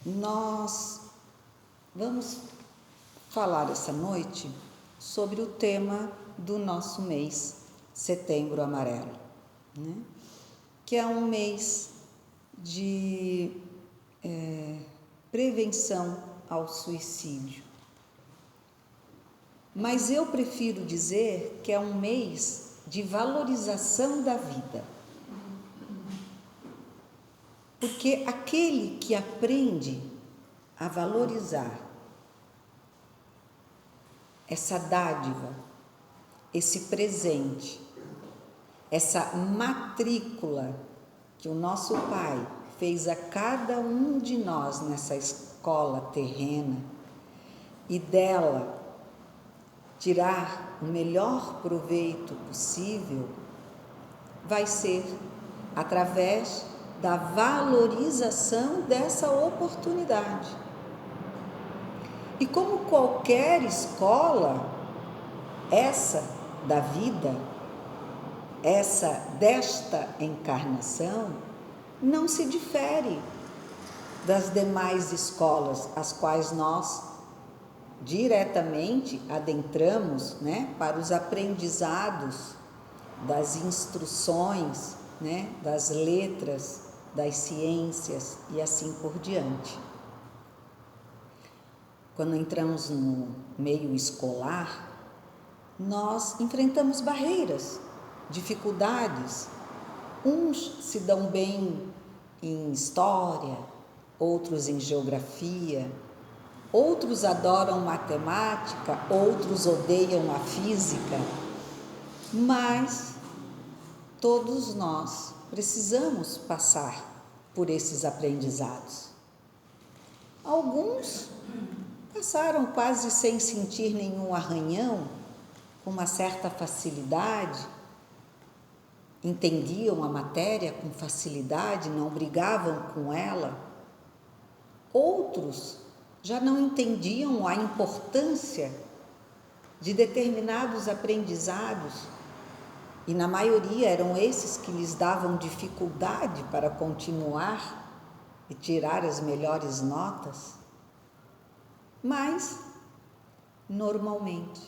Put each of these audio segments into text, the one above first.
Nós vamos falar essa noite sobre o tema do nosso mês, Setembro Amarelo, né? Que é um mês de prevenção ao suicídio. Mas eu prefiro dizer que é um mês de valorização da vida. Porque aquele que aprende a valorizar essa dádiva, esse presente, essa matrícula que o nosso Pai fez a cada um de nós nessa escola terrena e dela tirar o melhor proveito possível, vai ser através da valorização dessa oportunidade. E como qualquer escola, essa da vida, essa desta encarnação, não se difere das demais escolas, as quais nós diretamente adentramos, né, para os aprendizados das instruções, né, das letras, das ciências e assim por diante. Quando entramos no meio escolar, nós enfrentamos barreiras, dificuldades. Uns se dão bem em história, outros em geografia, outros adoram matemática, outros odeiam a física, mas todos nós precisamos passar por esses aprendizados. Alguns passaram quase sem sentir nenhum arranhão, com uma certa facilidade, entendiam a matéria com facilidade, não brigavam com ela. Outros já não entendiam a importância de determinados aprendizados, e na maioria eram esses que lhes davam dificuldade para continuar e tirar as melhores notas. Mas, normalmente,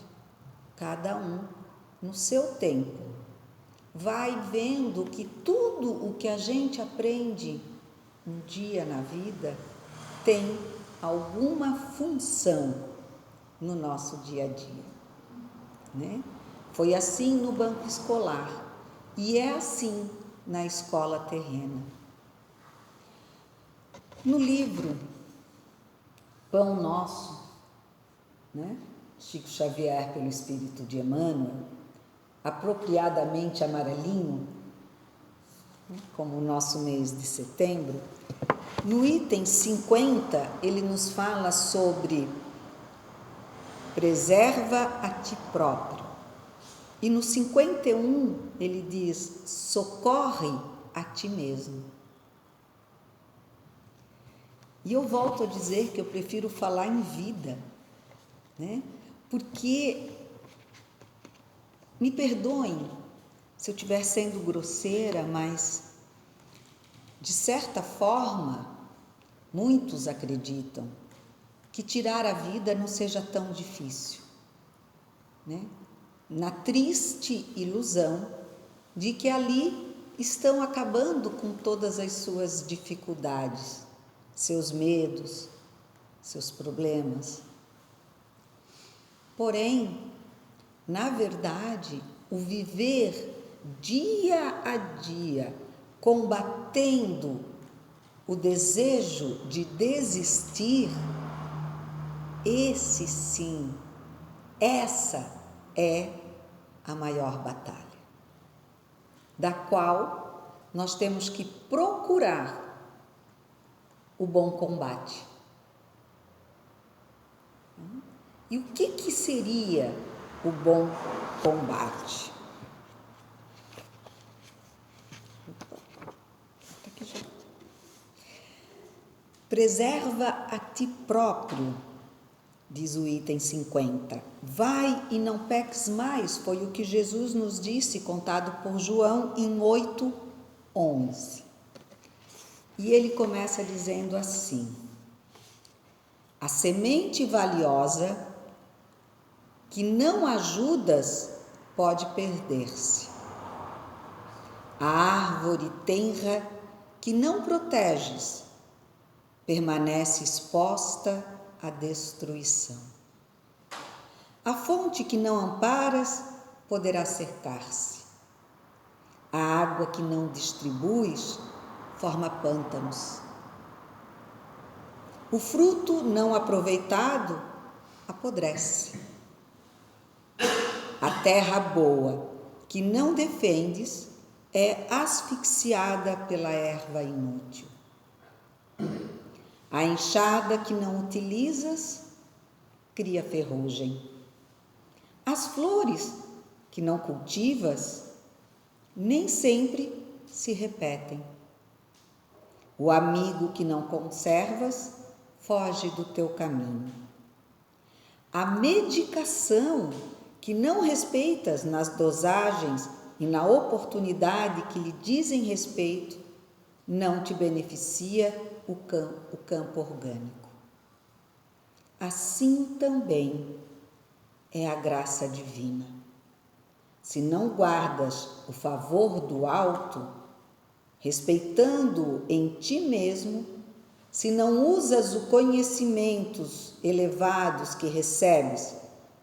cada um, no seu tempo, vai vendo que tudo o que a gente aprende um dia na vida tem alguma função no nosso dia a dia, né? Foi assim no banco escolar e é assim na escola terrena. No livro Pão Nosso, né? Chico Xavier pelo Espírito de Emmanuel, apropriadamente amarelinho, como o nosso mês de setembro, no item 50 ele nos fala sobre preserva a ti próprio. E no 51 ele diz, socorre a ti mesmo. E eu volto a dizer que eu prefiro falar em vida, né? Porque, me perdoem se eu estiver sendo grosseira, mas, de certa forma, muitos acreditam que tirar a vida não seja tão difícil, né? Na triste ilusão de que ali estão acabando com todas as suas dificuldades, seus medos, seus problemas. Porém, na verdade, o viver dia a dia, combatendo o desejo de desistir, esse sim, essa é a maior batalha, da qual nós temos que procurar o bom combate. E o que seria o bom combate? Preserva a ti próprio, diz o item 50. Vai e não peques mais, foi o que Jesus nos disse, contado por João em 8:11. E ele começa dizendo assim: A semente valiosa que não ajudas pode perder-se. A árvore tenra que não proteges permanece exposta à destruição. A fonte que não amparas poderá secar-se. A água que não distribuis forma pântanos. O fruto não aproveitado apodrece. A terra boa que não defendes é asfixiada pela erva inútil. A enxada que não utilizas cria ferrugem. As flores que não cultivas nem sempre se repetem. O amigo que não conservas foge do teu caminho. A medicação que não respeitas nas dosagens e na oportunidade que lhe dizem respeito não te beneficia o campo orgânico. Assim também é a graça divina. Se não guardas o favor do alto, respeitando-o em ti mesmo, se não usas os conhecimentos elevados que recebes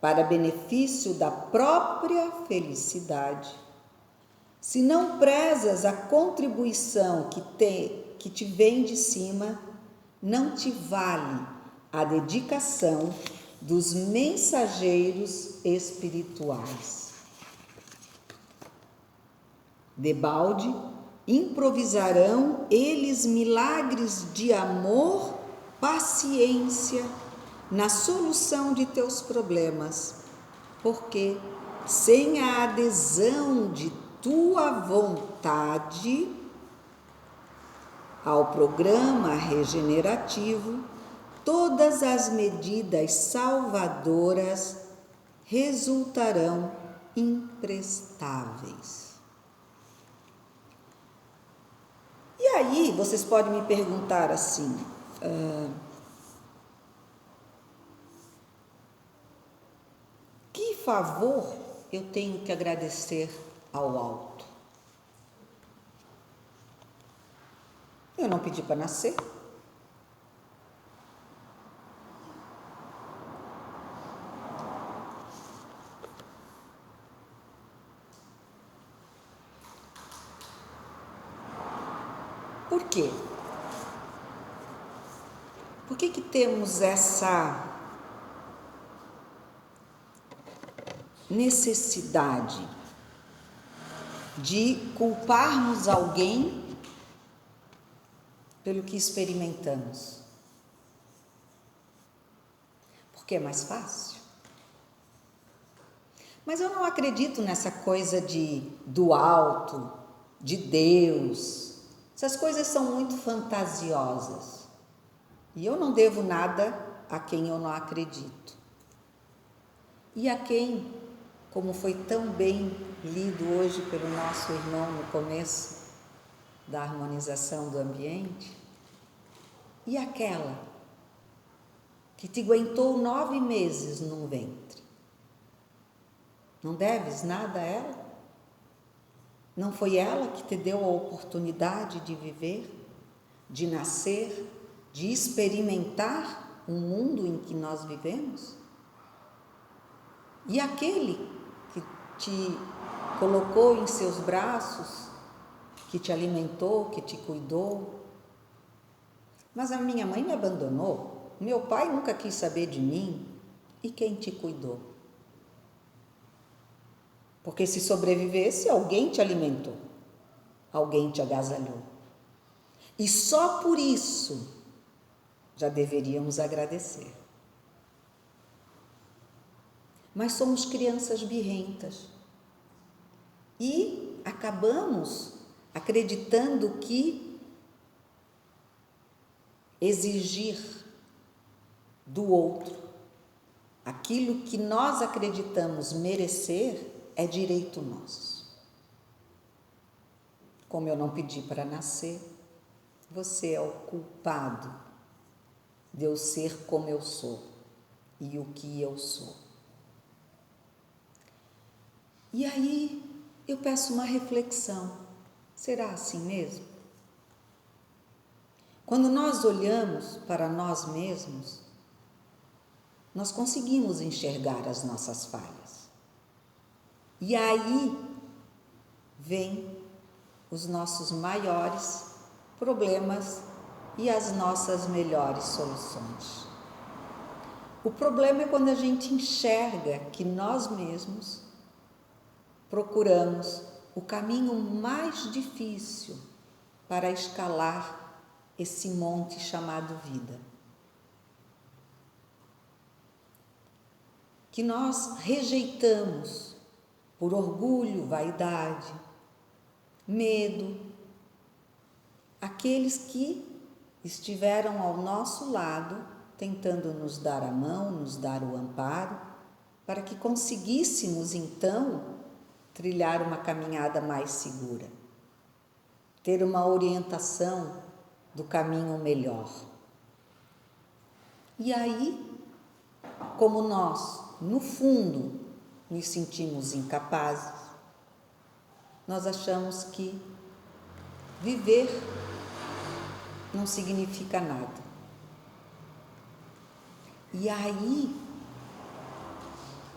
para benefício da própria felicidade, se não prezas a contribuição que te vem de cima, não te vale a dedicação dos mensageiros espirituais. Debalde, improvisarão eles milagres de amor, paciência na solução de teus problemas, porque sem a adesão de tua vontade ao programa regenerativo, todas as medidas salvadoras resultarão imprestáveis. E aí, vocês podem me perguntar assim, que favor eu tenho que agradecer ao alto? Eu não pedi para nascer. Por quê? Por que temos essa necessidade de culparmos alguém pelo que experimentamos? Porque é mais fácil. Mas eu não acredito nessa coisa do alto, de Deus. Essas coisas são muito fantasiosas. E eu não devo nada a quem eu não acredito. E a quem, como foi tão bem lido hoje pelo nosso irmão no começo da harmonização do ambiente, e aquela que te aguentou 9 meses num ventre? Não deves nada a ela? Não foi ela que te deu a oportunidade de viver, de nascer, de experimentar o mundo em que nós vivemos? E aquele que te colocou em seus braços, que te alimentou, que te cuidou? Mas a minha mãe me abandonou, meu pai nunca quis saber de mim. E quem te cuidou? Porque se sobrevivesse, alguém te alimentou, alguém te agasalhou. E só por isso já deveríamos agradecer. Mas somos crianças birrentas e acabamos acreditando que exigir do outro aquilo que nós acreditamos merecer é direito nosso. Como eu não pedi para nascer, você é o culpado de eu ser como eu sou e o que eu sou. E aí eu peço uma reflexão. Será assim mesmo? Quando nós olhamos para nós mesmos, nós conseguimos enxergar as nossas falhas. E aí vem os nossos maiores problemas e as nossas melhores soluções. O problema é quando a gente enxerga que nós mesmos procuramos o caminho mais difícil para escalar esse monte chamado vida. Que nós rejeitamos por orgulho, vaidade, medo, aqueles que estiveram ao nosso lado, tentando nos dar a mão, nos dar o amparo, para que conseguíssemos então trilhar uma caminhada mais segura, ter uma orientação do caminho melhor. E aí, como nós, no fundo, nos sentimos incapazes, nós achamos que viver não significa nada. E aí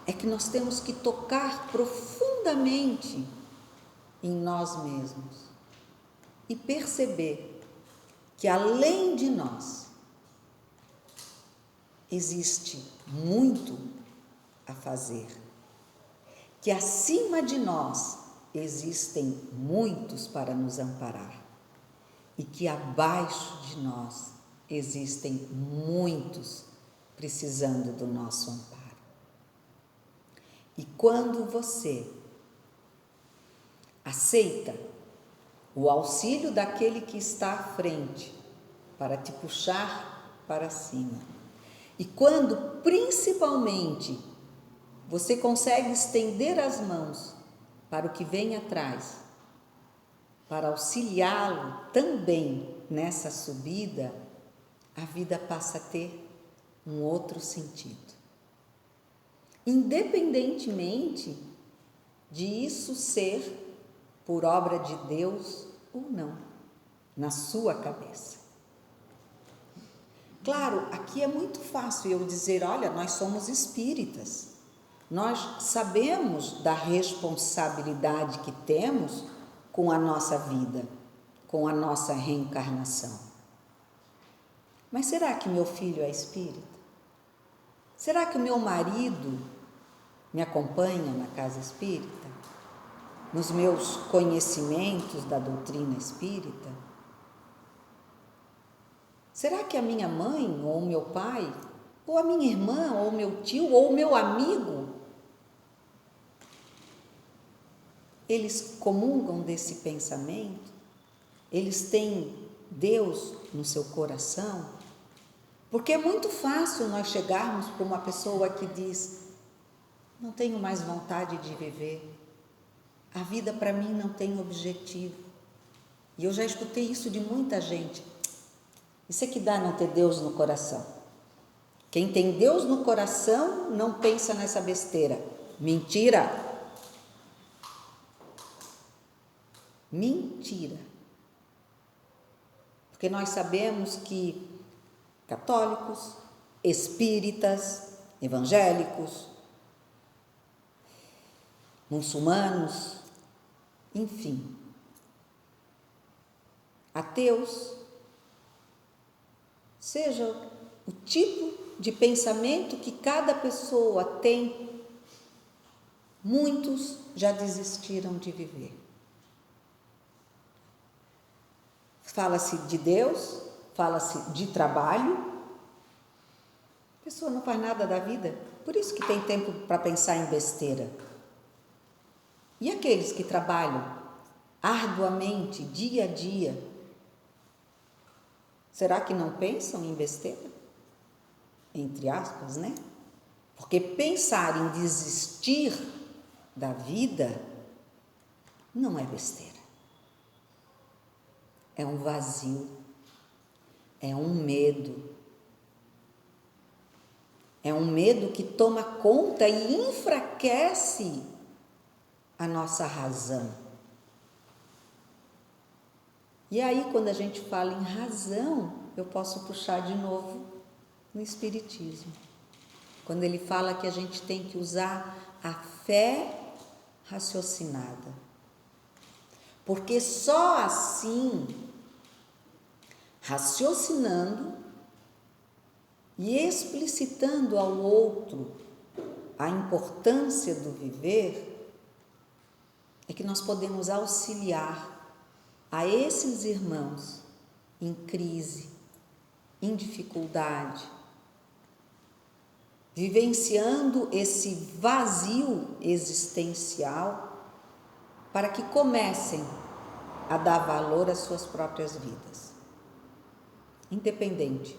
é que nós temos que tocar profundamente em nós mesmos e perceber que além de nós existe muito a fazer, que acima de nós existem muitos para nos amparar e que abaixo de nós existem muitos precisando do nosso amparo. E quando você aceita o auxílio daquele que está à frente para te puxar para cima, e quando principalmente você consegue estender as mãos para o que vem atrás, para auxiliá-lo também nessa subida, a vida passa a ter um outro sentido. Independentemente de isso ser por obra de Deus ou não, na sua cabeça. Claro, aqui é muito fácil eu dizer, olha, nós somos espíritas, nós sabemos da responsabilidade que temos com a nossa vida, com a nossa reencarnação. Mas será que meu filho é espírita? Será que o meu marido me acompanha na casa espírita? Nos meus conhecimentos da doutrina espírita? Será que a minha mãe, ou o meu pai, ou a minha irmã, ou o meu tio, ou o meu amigo, eles comungam desse pensamento? Eles têm Deus no seu coração? Porque é muito fácil nós chegarmos para uma pessoa que diz, não tenho mais vontade de viver, a vida para mim não tem objetivo. E eu já escutei isso de muita gente. Isso é que dá não ter Deus no coração. Quem tem Deus no coração não pensa nessa besteira. Mentira! Mentira! Porque nós sabemos que católicos, espíritas, evangélicos, muçulmanos, enfim, ateus, seja o tipo de pensamento que cada pessoa tem, muitos já desistiram de viver. Fala-se de Deus, fala-se de trabalho, a pessoa não faz nada da vida, por isso que tem tempo para pensar em besteira. E aqueles que trabalham arduamente, dia a dia, será que não pensam em besteira? Entre aspas, né? Porque pensar em desistir da vida não é besteira. É um vazio, é um medo, É um medo que toma conta e enfraquece a nossa razão. E aí, quando a gente fala em razão, eu posso puxar de novo no Espiritismo. Quando ele fala que a gente tem que usar a fé raciocinada. Porque só assim, raciocinando e explicitando ao outro a importância do viver, é que nós podemos auxiliar a esses irmãos em crise, em dificuldade, vivenciando esse vazio existencial, para que comecem a dar valor às suas próprias vidas, independente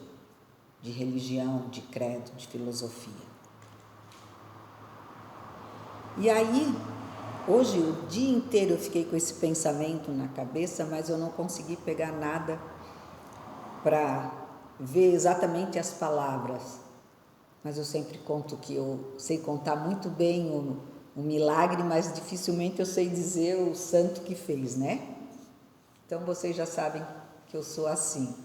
de religião, de credo, de filosofia. E aí, hoje o dia inteiro eu fiquei com esse pensamento na cabeça, mas eu não consegui pegar nada para ver exatamente as palavras. Mas eu sempre conto que eu sei contar muito bem o milagre, mas dificilmente eu sei dizer o santo que fez, né? Então vocês já sabem que eu sou assim.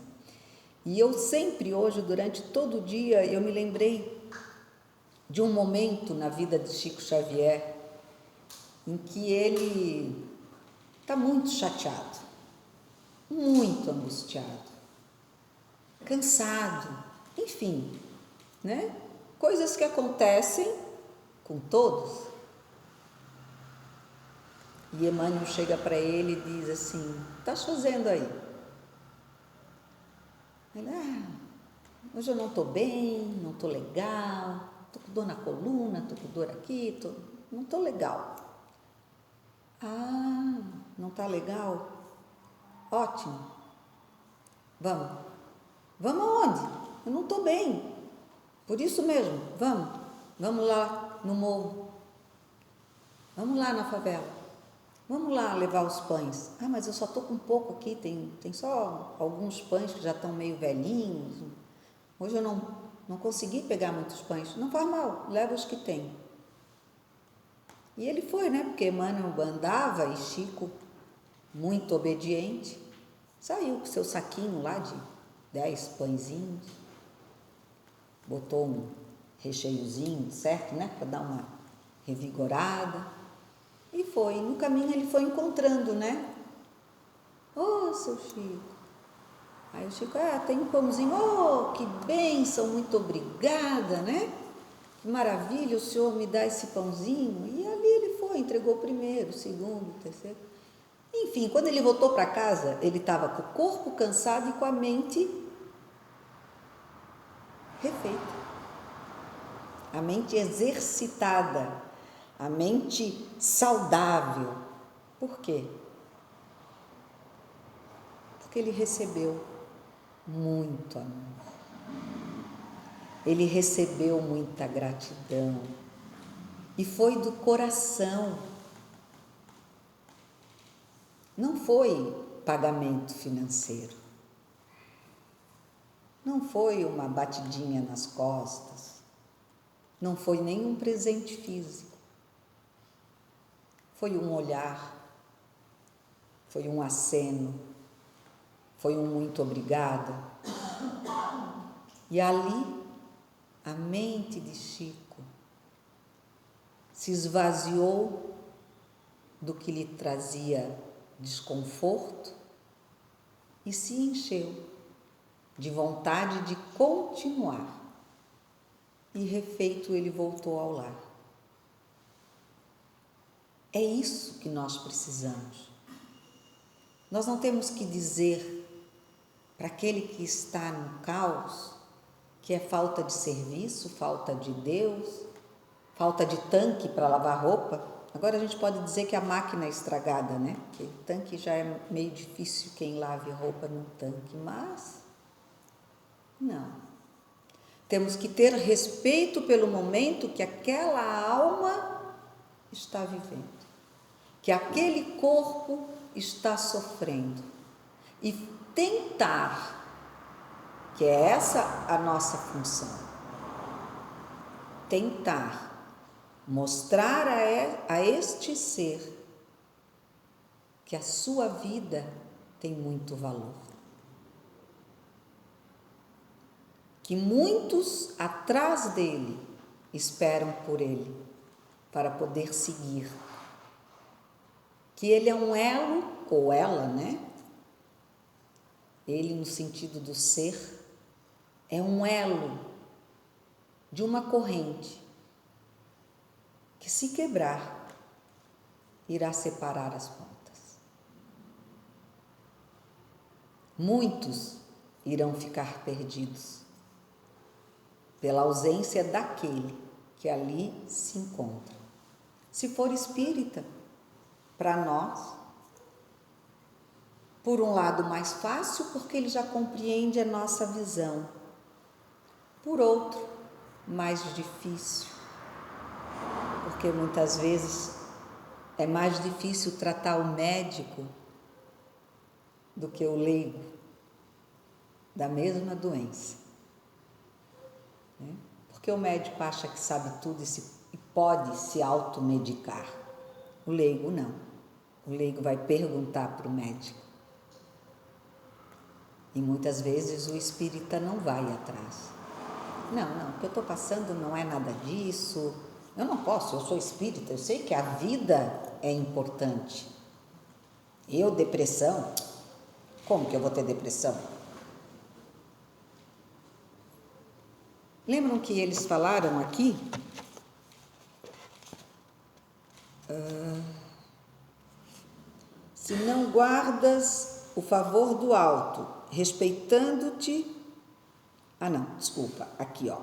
E eu sempre hoje, durante todo o dia, eu me lembrei de um momento na vida de Chico Xavier em que ele está muito chateado, muito angustiado, cansado, enfim, né? Coisas que acontecem com todos. E Emmanuel chega para ele e diz assim: o que estás fazendo aí? Ele, hoje eu não estou bem, não estou legal, estou com dor na coluna, estou com dor aqui, não estou legal. Ah, não está legal? Ótimo. Vamos. Vamos aonde? Eu não estou bem. Por isso mesmo, vamos lá no morro, vamos lá na favela, vamos lá levar os pães. Ah, mas eu só estou com pouco aqui, tem só alguns pães que já estão meio velhinhos. Hoje eu não consegui pegar muitos pães. Não faz mal, leva os que tem. E ele foi, né? Porque Emmanuel andava e Chico, muito obediente, saiu com seu saquinho lá de 10 pãezinhos, botou um recheiozinho, certo, né? Para dar uma revigorada. E foi. No caminho ele foi encontrando, né? Ô, seu Chico. Aí o Chico, tem um pãozinho. Oh, que bênção, muito obrigada, né? Que maravilha, o senhor me dá esse pãozinho. E ali ele foi, entregou o primeiro, o segundo, o terceiro. Enfim, quando ele voltou para casa, ele estava com o corpo cansado e com a mente refeita. A mente exercitada, a mente saudável. Por quê? Porque ele recebeu muito amor. Ele recebeu muita gratidão. E foi do coração. Não foi pagamento financeiro. Não foi uma batidinha nas costas. Não foi nenhum presente físico. Foi um olhar. Foi um aceno. Foi um muito obrigada. E ali, a mente de Chico se esvaziou do que lhe trazia desconforto e se encheu de vontade de continuar. E refeito ele voltou ao lar. É isso que nós precisamos. Nós não temos que dizer para aquele que está no caos que é falta de serviço, falta de Deus, falta de tanque para lavar roupa. Agora a gente pode dizer que a máquina é estragada, né? Que o tanque já é meio difícil quem lave roupa no tanque, mas não. Temos que ter respeito pelo momento que aquela alma está vivendo, que aquele corpo está sofrendo e tentar, que é essa a nossa função, tentar mostrar a este ser que a sua vida tem muito valor. Que muitos atrás dele esperam por ele para poder seguir. Que ele é um elo, ou ela, né? Ele, no sentido do ser, é um elo de uma corrente que, se quebrar, irá separar as pontas. Muitos irão ficar perdidos pela ausência daquele que ali se encontra. Se for espírita, para nós, por um lado mais fácil, porque ele já compreende a nossa visão. Por outro, mais difícil, porque muitas vezes é mais difícil tratar o médico do que o leigo da mesma doença. Porque o médico acha que sabe tudo e pode se automedicar. O leigo não. O leigo vai perguntar para o médico. E muitas vezes o espírita não vai atrás. Não, o que eu estou passando não é nada disso. Eu não posso, eu sou espírita, eu sei que a vida é importante. Eu, depressão? Como que eu vou ter depressão? Lembram que eles falaram aqui? Se não guardas o favor do alto, respeitando-te... aqui, ó.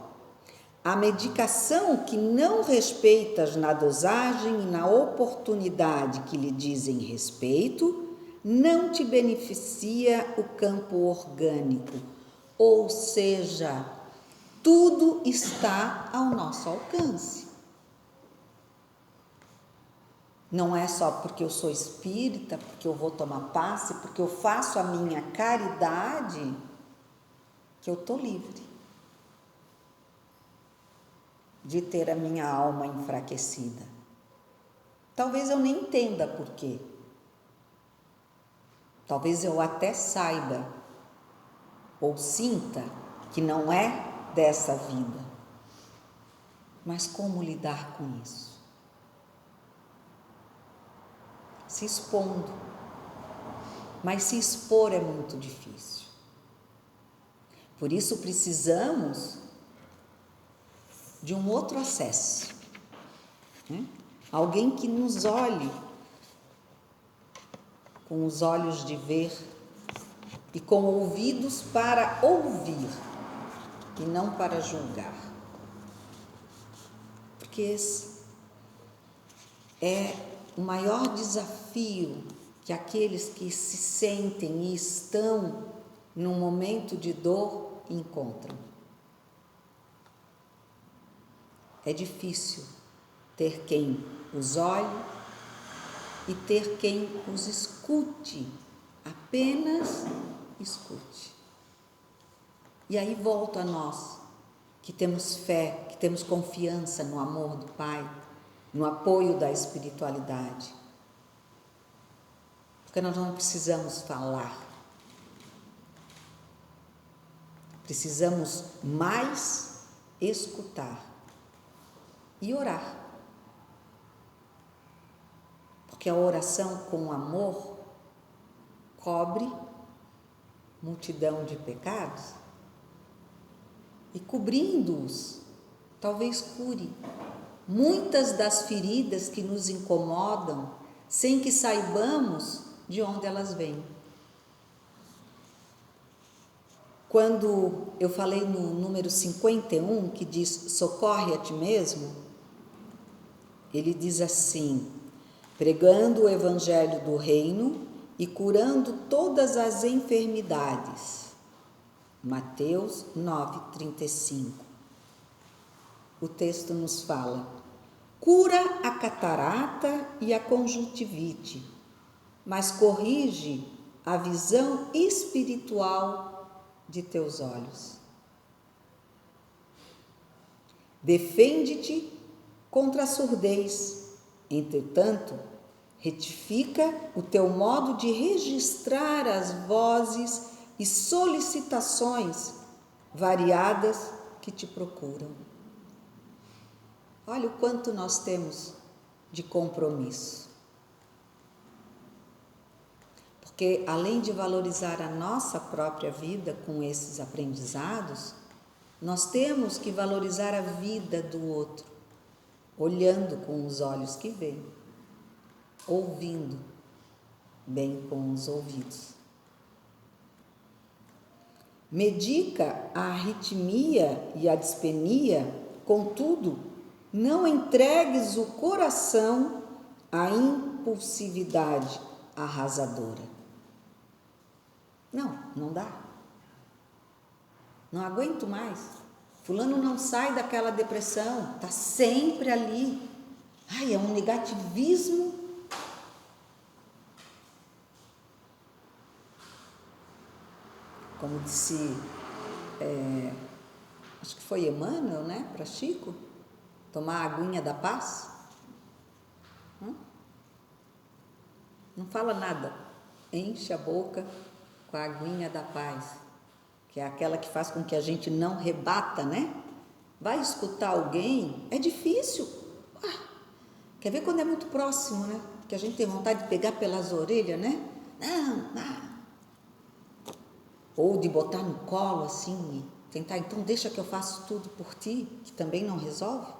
A medicação que não respeitas na dosagem e na oportunidade que lhe dizem respeito, não te beneficia o campo orgânico. Ou seja, tudo está ao nosso alcance. Não é só porque eu sou espírita, porque eu vou tomar passe, porque eu faço a minha caridade, que eu estou livre de ter a minha alma enfraquecida. Talvez eu nem entenda por quê. Talvez eu até saiba ou sinta que não é dessa vida. Mas como lidar com isso? Se expondo. Mas se expor é muito difícil. Por isso precisamos de um outro acesso, né? Alguém que nos olhe com os olhos de ver e com ouvidos para ouvir e não para julgar. Porque esse é o maior desafio que aqueles que se sentem e estão num momento de dor encontram. É difícil ter quem os olhe e ter quem os escute, apenas escute. E aí volto a nós, que temos fé, que temos confiança no amor do Pai, no apoio da espiritualidade. Porque nós não precisamos falar. Precisamos mais escutar e orar. Porque a oração com amor cobre multidão de pecados e, cobrindo-os, talvez cure muitas das feridas que nos incomodam sem que saibamos de onde elas vêm. Quando eu falei no número 51, que diz socorre a ti mesmo, ele diz assim: pregando o evangelho do reino e curando todas as enfermidades. Mateus 9:35. O texto nos fala: cura a catarata e a conjuntivite, mas corrige a visão espiritual de teus olhos. Defende-te contra a surdez. Entretanto, retifica o teu modo de registrar as vozes e solicitações variadas que te procuram. Olha o quanto nós temos de compromisso. Porque além de valorizar a nossa própria vida com esses aprendizados, nós temos que valorizar a vida do outro, olhando com os olhos que veem, ouvindo bem com os ouvidos. Medica a arritmia e a dispenia, contudo, não entregues o coração à impulsividade arrasadora. Não dá. Não aguento mais. Fulano não sai daquela depressão, está sempre ali. Ai, é um negativismo. Como disse, acho que foi Emmanuel, né, para Chico, tomar a aguinha da paz. Não fala nada, enche a boca com a aguinha da paz, que é aquela que faz com que a gente não rebata, né? Vai escutar alguém, é difícil. Quer ver quando é muito próximo, né? Que a gente tem vontade de pegar pelas orelhas, né? Não. Ou de botar no colo assim e tentar, então deixa que eu faço tudo por ti, que também não resolve.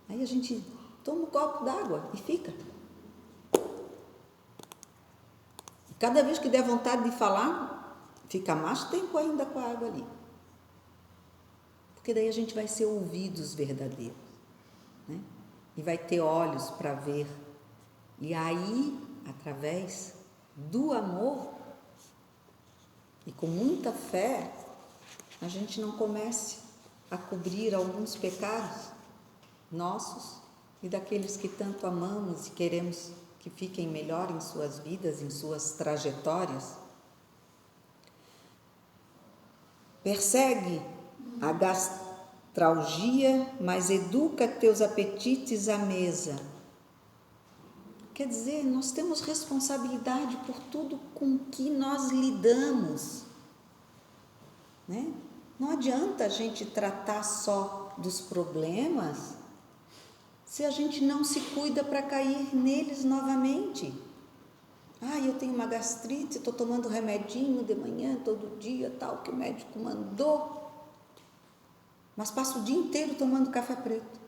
Aí a gente toma um copo d'água e fica. Cada vez que der vontade de falar, fica mais tempo ainda com a água ali. Porque daí a gente vai ser ouvidos verdadeiros, né? E vai ter olhos para ver. E aí, através do amor e com muita fé, a gente não comece a cobrir alguns pecados nossos e daqueles que tanto amamos e queremos que fiquem melhor em suas vidas, em suas trajetórias. Persegue a gastralgia, mas educa teus apetites à mesa. Quer dizer, nós temos responsabilidade por tudo com que nós lidamos, né? Não adianta a gente tratar só dos problemas se a gente não se cuida para cair neles novamente. Eu tenho uma gastrite, estou tomando remedinho de manhã, todo dia, tal, que o médico mandou, mas passo o dia inteiro tomando café preto.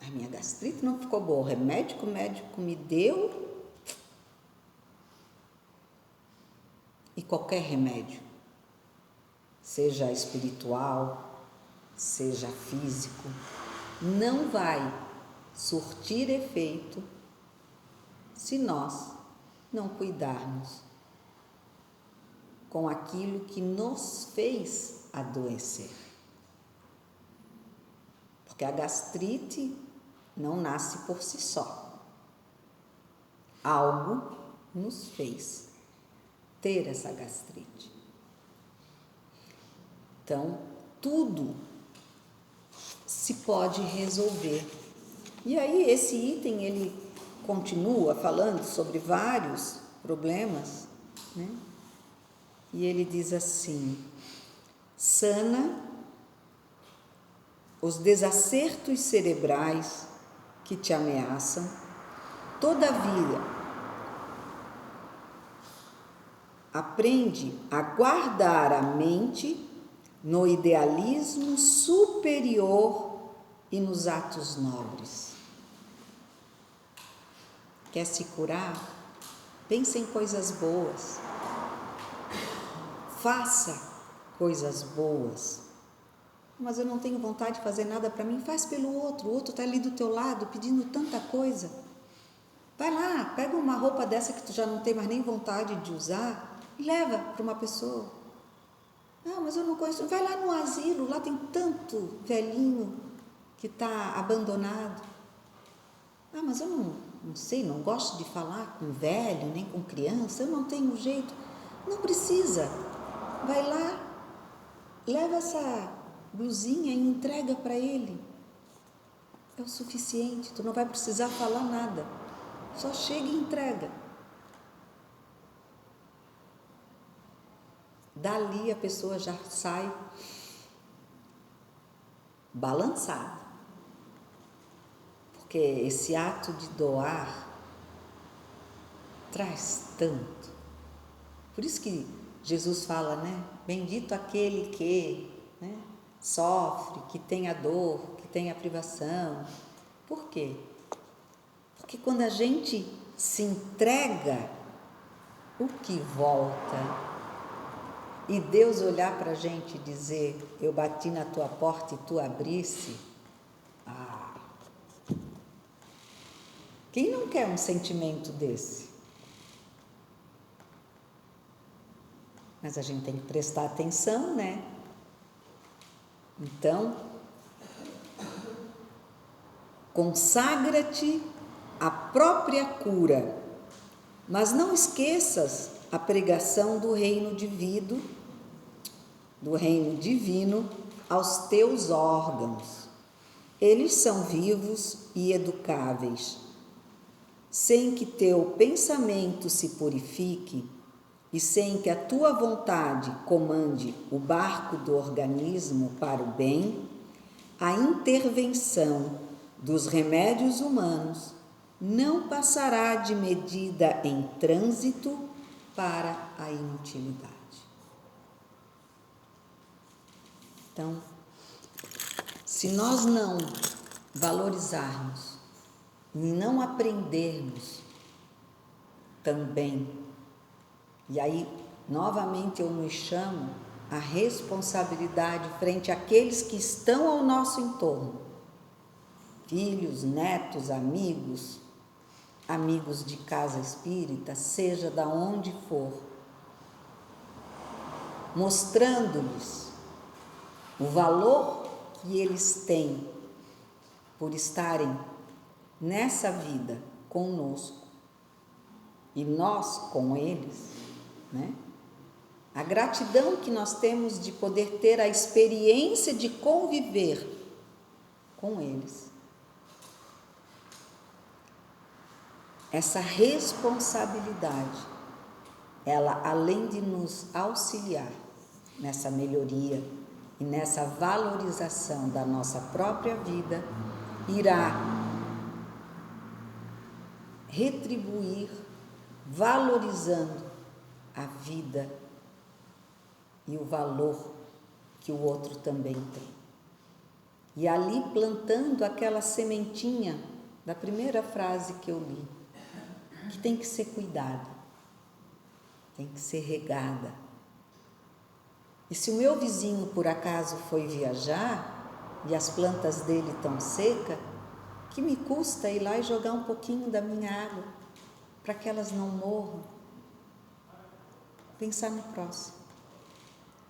A minha gastrite não ficou boa, o remédio que o médico me deu, e qualquer remédio, seja espiritual, seja físico, não vai surtir efeito se nós não cuidarmos com aquilo que nos fez adoecer. Porque a gastrite não nasce por si só. Algo nos fez ter essa gastrite. Então, tudo se pode resolver. E aí esse item, ele continua falando sobre vários problemas, né? E ele diz assim: sana os desacertos cerebrais que te ameaçam, todavia, aprende a guardar a mente no idealismo superior e nos atos nobres. Quer se curar? Pense em coisas boas. Faça coisas boas. Mas eu não tenho vontade de fazer nada para mim. Faz pelo outro. O outro está ali do teu lado pedindo tanta coisa. Vai lá, pega uma roupa dessa que tu já não tem mais nem vontade de usar e leva para uma pessoa. Mas eu não conheço. Vai lá no asilo, lá tem tanto velhinho que está abandonado. Mas eu não sei, não gosto de falar com velho, nem com criança, eu não tenho jeito. Não precisa. Vai lá, leva essa blusinha e entrega para ele. É o suficiente, tu não vai precisar falar nada. Só chega e entrega. Dali a pessoa já sai balançada. Porque esse ato de doar traz tanto. Por isso que Jesus fala, né? Bendito aquele que, né, sofre, que tem a dor, que tem a privação. Por quê? Porque quando a gente se entrega, o que volta? E Deus olhar para a gente e dizer, eu bati na tua porta e tu abrisse. Quem não quer um sentimento desse? Mas a gente tem que prestar atenção, né? Então, consagra-te à própria cura, mas não esqueças a pregação do reino divino aos teus órgãos. Eles são vivos e educáveis. Sem que teu pensamento se purifique e sem que a tua vontade comande o barco do organismo para o bem, a intervenção dos remédios humanos não passará de medida em trânsito para a inutilidade. Então, se nós não valorizarmos, não aprendermos também, e aí novamente eu me chamo a responsabilidade frente àqueles que estão ao nosso entorno, filhos, netos, amigos de casa espírita, seja da onde for, mostrando-lhes o valor que eles têm por estarem nessa vida conosco e nós com eles, né? A gratidão que nós temos de poder ter a experiência de conviver com eles. Essa responsabilidade, ela, além de nos auxiliar nessa melhoria e nessa valorização da nossa própria vida, irá retribuir valorizando a vida e o valor que o outro também tem. E ali plantando aquela sementinha da primeira frase que eu li, que tem que ser cuidada, tem que ser regada. E se o meu vizinho por acaso foi viajar e as plantas dele estão secas, que me custa ir lá e jogar um pouquinho da minha água para que elas não morram? Pensar no próximo.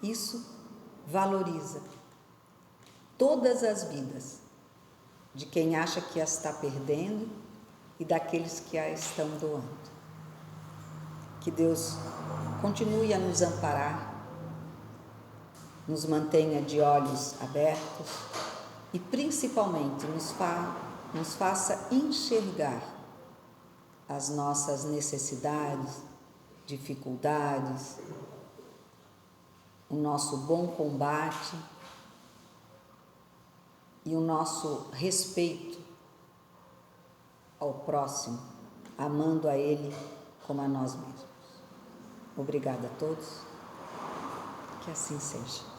Isso valoriza todas as vidas, de quem acha que as está perdendo e daqueles que a estão doando. Que Deus continue a nos amparar, nos mantenha de olhos abertos e principalmente nos faça enxergar as nossas necessidades, dificuldades, o nosso bom combate e o nosso respeito ao próximo, amando a ele como a nós mesmos. Obrigada a todos, que assim seja.